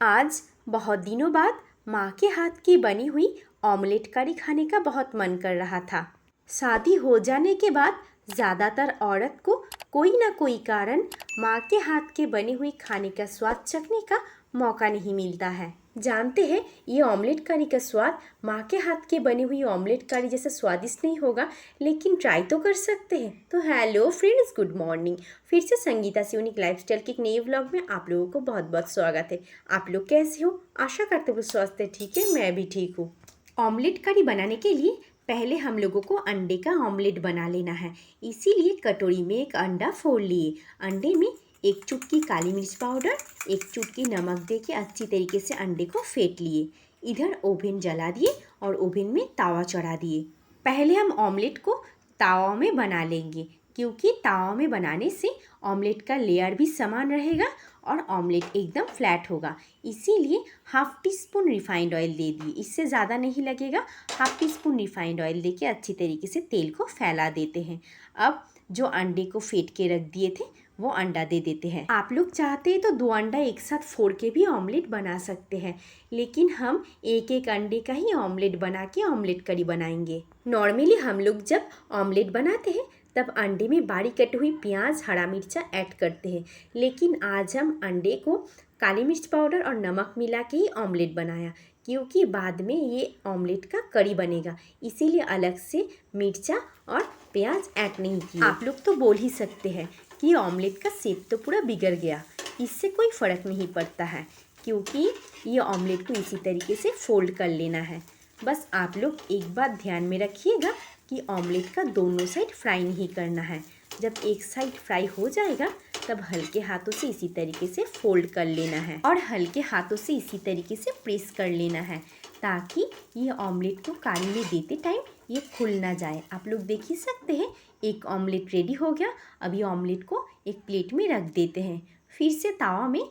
आज बहुत दिनों बाद माँ के हाथ की बनी हुई ऑमलेट करी खाने का बहुत मन कर रहा था। शादी हो जाने के बाद ज़्यादातर औरत को कोई ना कोई कारण माँ के हाथ के बने हुई खाने का स्वाद चखने का मौका नहीं मिलता है। जानते हैं ये ऑमलेट करी का स्वाद माँ के हाथ के बनी हुई ऑमलेट करी जैसा स्वादिष्ट नहीं होगा, लेकिन ट्राई तो कर सकते हैं। तो हेलो फ्रेंड्स, गुड मॉर्निंग। फिर से संगीता सिवनिक लाइफस्टाइल के एक नए व्लॉग में आप लोगों को बहुत बहुत स्वागत है। आप लोग कैसे हो? आशा करते हो स्वस्थ है। ठीक है, मैं भी ठीक हूँ। ऑमलेट करी बनाने के लिए पहले हम लोगों को अंडे का ऑमलेट बना लेना है। इसीलिए कटोरी में एक अंडा फोड़ लिए। अंडे में एक चुटकी काली मिर्च पाउडर, एक चुटकी नमक दे के अच्छी तरीके से अंडे को फेंट लिए। इधर ओवन जला दिए और ओवन में तावा चढ़ा दिए। पहले हम ऑमलेट को तावा में बना लेंगे, क्योंकि तावा में बनाने से ऑमलेट का लेयर भी समान रहेगा और ऑमलेट एकदम फ्लैट होगा। इसीलिए half teaspoon refined oil दे दिए। इससे ज़्यादा नहीं लगेगा। Half teaspoon refined oil दे के अच्छी तरीके से तेल को फैला देते हैं। अब जो अंडे को फेंट के रख दिए थे वो अंडा दे देते हैं। आप लोग चाहते हैं तो 2 अंडा एक साथ फोड़ के भी ऑमलेट बना सकते हैं, लेकिन हम एक एक अंडे का ही ऑमलेट बना के ऑमलेट करी बनाएंगे। नॉर्मली हम लोग जब ऑमलेट बनाते हैं तब अंडे में बारीक कटी हुई प्याज, हरा मिर्चा ऐड करते हैं, लेकिन आज हम अंडे को काली मिर्च पाउडर और नमक मिला के ही ऑमलेट बनाया, क्योंकि बाद में ये ऑमलेट का करी बनेगा। इसीलिए अलग से मिर्चा और प्याज ऐड नहीं किए। आप लोग तो बोल ही सकते हैं कि ऑमलेट का शेप तो पूरा बिगड़ गया। इससे कोई फ़र्क नहीं पड़ता है, क्योंकि ये ऑमलेट को इसी तरीके से फोल्ड कर लेना है। बस आप लोग एक बात ध्यान में रखिएगा कि ऑमलेट का दोनों साइड फ्राई नहीं करना है। जब एक साइड फ्राई हो जाएगा तब हल्के हाथों से इसी तरीके से फोल्ड कर लेना है और हल्के हाथों से इसी तरीके से प्रेस कर लेना है, ताकि ये ऑमलेट को कढ़ाई में देते टाइम ये खुल ना जाए। आप लोग देख ही सकते हैं एक ऑमलेट रेडी हो गया। अभी ऑमलेट को एक प्लेट में रख देते हैं। फिर से तावा में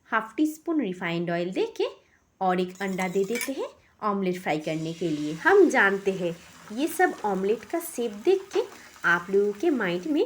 half teaspoon refined oil दे के और एक अंडा दे देते हैं ऑमलेट फ्राई करने के लिए। हम जानते हैं ये सब ऑमलेट का शेप देख के आप लोगों के माइंड में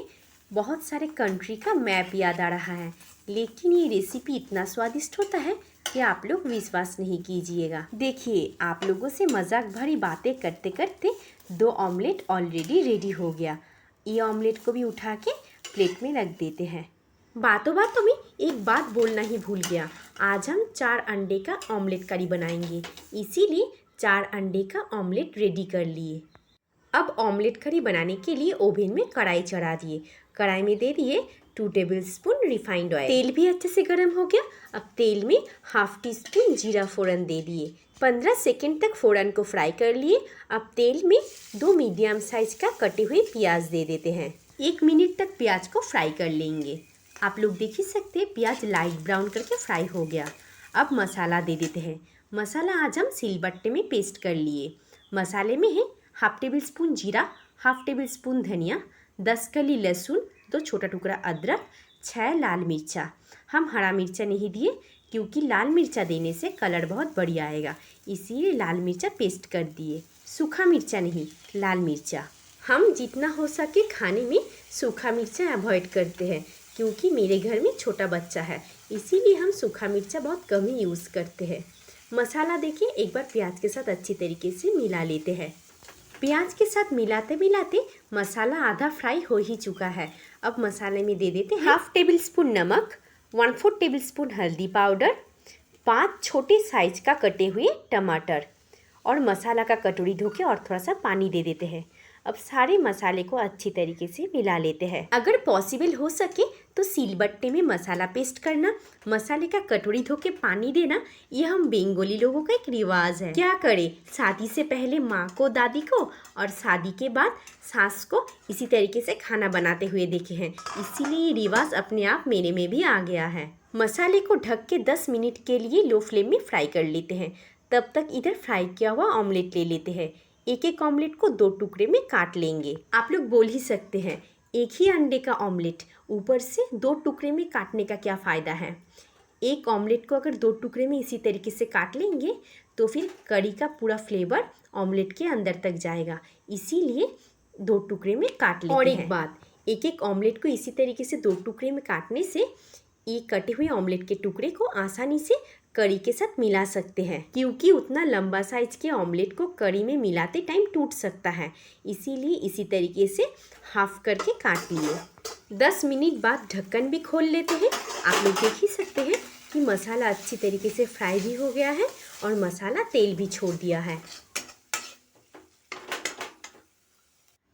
बहुत सारे कंट्री का मैप याद आ रहा है, लेकिन ये रेसिपी इतना स्वादिष्ट होता है कि आप लोग विश्वास नहीं कीजिएगा। देखिए, आप लोगों से मजाक भरी बातें करते करते 2 ऑमलेट ऑलरेडी रेडी हो गया। ये ऑमलेट को भी उठा के प्लेट में रख देते हैं। बातों बातों में एक बात बोलना ही भूल गया। आज हम 4 अंडे का ऑमलेट करी बनाएंगे, इसीलिए 4 अंडे का ऑमलेट रेडी कर लिए। अब ऑमलेट करी बनाने के लिए ओवन में कढ़ाई चढ़ा दिए। कढ़ाई में दे दिए 2 टेबल स्पून रिफाइंड ऑयल। तेल भी अच्छे से गर्म हो गया। अब तेल में हाफ टी स्पून जीरा फोड़न दे दिए। 15 सेकेंड तक फोड़न को फ्राई कर लिए। अब तेल में 2 मीडियम साइज का कटे हुए प्याज दे देते हैं। 1 मिनट तक प्याज को फ्राई कर लेंगे। आप लोग देख ही सकते हैं प्याज लाइट ब्राउन करके फ्राई हो गया। अब मसाला दे देते हैं। मसाला आज हम सिलबट्टे में पेस्ट कर लिए। मसाले में है हाफ टेबल स्पून जीरा, हाफ टेबल स्पून धनिया, 10 कली लहसुन, 2 छोटा टुकड़ा अदरक, 6 लाल मिर्चा। हम हरा मिर्चा नहीं दिए, क्योंकि लाल मिर्चा देने से कलर बहुत बढ़िया आएगा, इसीलिए लाल मिर्चा पेस्ट कर दिए। सूखा मिर्चा नहीं, लाल मिर्चा। हम जितना हो सके खाने में सूखा मिर्चा अवॉइड करते हैं, क्योंकि मेरे घर में छोटा बच्चा है, इसीलिए हम सूखा मिर्चा बहुत कम ही यूज़ करते हैं। मसाला देखिए एक बार प्याज के साथ अच्छी तरीके से मिला लेते हैं। प्याज के साथ मिलाते मिलाते मसाला आधा फ्राई हो ही चुका है। अब मसाले में दे देते हैं हाफ टेबल स्पून नमक, 1/4 टेबल स्पून हल्दी पाउडर, 5 छोटे साइज का कटे हुए टमाटर और मसाला का कटोरी धो के और थोड़ा सा पानी दे देते हैं। अब सारे मसाले को अच्छी तरीके से मिला लेते हैं। अगर पॉसिबल हो सके तो सिलबट्टे में मसाला पेस्ट करना, मसाले का कटोरी धो के पानी देना, ये हम बंगाली लोगों का एक रिवाज है। क्या करे, शादी से पहले माँ को, दादी को और शादी के बाद सास को इसी तरीके से खाना बनाते हुए देखे हैं, इसीलिए ये रिवाज अपने आप मेरे में भी आ गया है। मसाले को ढक के 10 मिनट के लिए लो फ्लेम में फ्राई कर लेते हैं। तब तक इधर फ्राई किया हुआ ऑमलेट ले लेते हैं। एक एक ऑमलेट को 2 टुकड़े में काट लेंगे। आप लोग बोल ही सकते हैं एक ही अंडे का ऑमलेट ऊपर से 2 टुकड़े में काटने का क्या फ़ायदा है। एक ऑमलेट को अगर 2 टुकड़े में इसी तरीके से काट लेंगे तो फिर करी का पूरा फ्लेवर ऑमलेट के अंदर तक जाएगा, इसीलिए 2 टुकड़े में काट लेते हैं। और एक बात, एक एक ऑमलेट को इसी तरीके से 2 टुकड़े में काटने से ये कटे हुए ऑमलेट के टुकड़े को आसानी से करी के साथ मिला सकते हैं, क्योंकि उतना लंबा साइज के ऑमलेट को करी में मिलाते टाइम टूट सकता है। इसीलिए इसी तरीके से हाफ करके काट लिए। 10 मिनट बाद ढक्कन भी खोल लेते हैं। आप लोग देख ही सकते हैं कि मसाला अच्छी तरीके से फ्राई भी हो गया है और मसाला तेल भी छोड़ दिया है।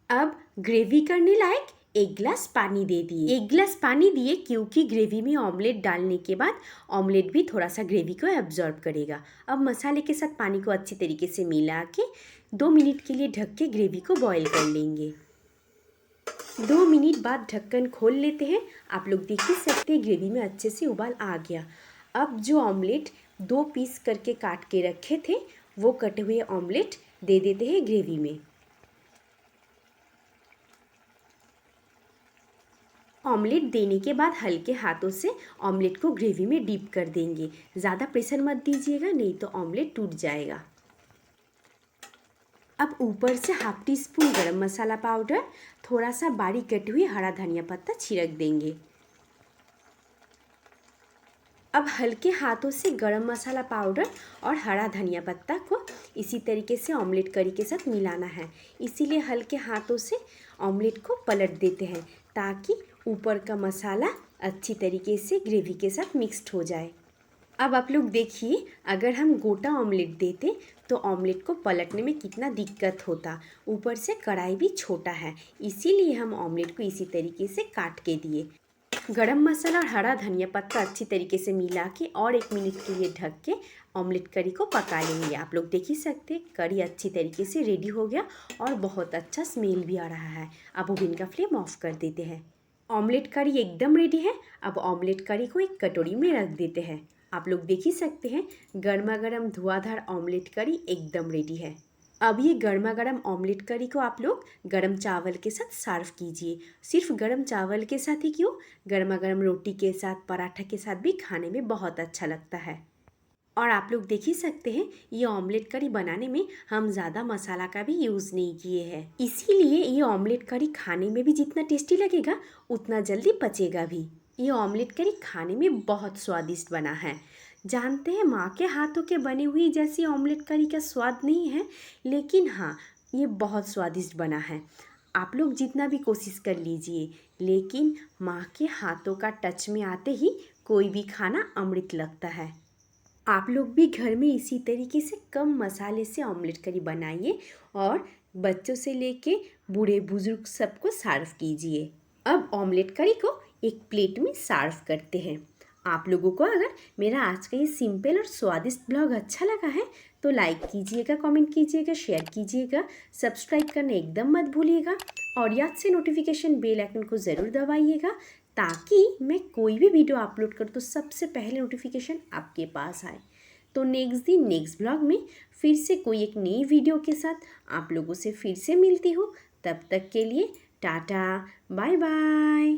अब ग्रेवी करने लायक 1 गिलास पानी दे दिए। 1 गिलास पानी दिए क्योंकि ग्रेवी में ऑमलेट डालने के बाद ऑमलेट भी थोड़ा सा ग्रेवी को एब्जॉर्ब करेगा। अब मसाले के साथ पानी को अच्छी तरीके से मिला के 2 मिनट के लिए ढक के ग्रेवी को बॉईल कर लेंगे। 2 मिनट बाद ढक्कन खोल लेते हैं। आप लोग देख ही सकते हैं ग्रेवी में अच्छे से उबाल आ गया। अब जो ऑमलेट 2 पीस करके काट के रखे थे वो कटे हुए ऑमलेट दे देते हैं ग्रेवी में। ऑमलेट देने के बाद हल्के हाथों से ऑमलेट को ग्रेवी में डीप कर देंगे। ज़्यादा प्रेशर मत दीजिएगा, नहीं तो ऑमलेट टूट जाएगा। अब ऊपर से हाफ टी स्पून गरम मसाला पाउडर, थोड़ा सा बारीक कटी हुई हरा धनिया पत्ता छिड़क देंगे। अब हल्के हाथों से गरम मसाला पाउडर और हरा धनिया पत्ता को इसी तरीके से ऑमलेट करी के साथ मिलाना है। इसीलिए हल्के हाथों से ऑमलेट को पलट देते हैं ताकि ऊपर का मसाला अच्छी तरीके से ग्रेवी के साथ मिक्स्ड हो जाए। अब आप लोग देखिए, अगर हम गोटा ऑमलेट देते तो ऑमलेट को पलटने में कितना दिक्कत होता। ऊपर से कढ़ाई भी छोटा है, इसीलिए हम ऑमलेट को इसी तरीके से काट के दिए। गरम मसाला और हरा धनिया पत्ता अच्छी तरीके से मिला के और 1 मिनट के लिए ढक के ऑमलेट करी को पका लेंगे। आप लोग देख ही सकते करी अच्छी तरीके से रेडी हो गया और बहुत अच्छा स्मेल भी आ रहा है। अब ओवन का फ्लेम ऑफ कर देते हैं। ऑमलेट करी एकदम रेडी है। अब ऑमलेट करी को एक कटोरी में रख देते हैं। आप लोग देख ही सकते हैं गर्मा गर्म धुआंधार ऑमलेट करी एकदम रेडी है। अब ये गर्मा गर्म ऑमलेट करी को आप लोग गर्म चावल के साथ सर्व कीजिए। सिर्फ गर्म चावल के साथ ही क्यों, गर्मा गर्म रोटी के साथ, पराठा के साथ भी खाने में बहुत अच्छा लगता है। और आप लोग देख ही सकते हैं ये ऑमलेट करी बनाने में हम ज़्यादा मसाला का भी यूज़ नहीं किए हैं, इसीलिए ये ऑमलेट करी खाने में भी जितना टेस्टी लगेगा उतना जल्दी पचेगा भी। ये ऑमलेट करी खाने में बहुत स्वादिष्ट बना है। जानते हैं माँ के हाथों के बने हुई जैसी ऑमलेट करी का स्वाद नहीं है, लेकिन हाँ ये बहुत स्वादिष्ट बना है। आप लोग जितना भी कोशिश कर लीजिए, लेकिन माँ के हाथों का टच में आते ही कोई भी खाना अमृत लगता है। आप लोग भी घर में इसी तरीके से कम मसाले से ऑमलेट करी बनाइए और बच्चों से लेके बूढ़े बुजुर्ग सबको सर्व कीजिए। अब ऑमलेट करी को एक प्लेट में सर्व करते हैं। आप लोगों को अगर मेरा आज का ये सिंपल और स्वादिष्ट ब्लॉग अच्छा लगा है तो लाइक कीजिएगा, कमेंट कीजिएगा, शेयर कीजिएगा, सब्सक्राइब करना एकदम मत भूलिएगा और याद से नोटिफिकेशन बेल आइकन को ज़रूर दबाइएगा ताकि मैं कोई भी वीडियो अपलोड करूँ तो सबसे पहले नोटिफिकेशन आपके पास आए। तो नेक्स्ट दिन नेक्स्ट ब्लॉग में फिर से कोई एक नई वीडियो के साथ आप लोगों से फिर से मिलती हूँ। तब तक के लिए टाटा, बाय बाय।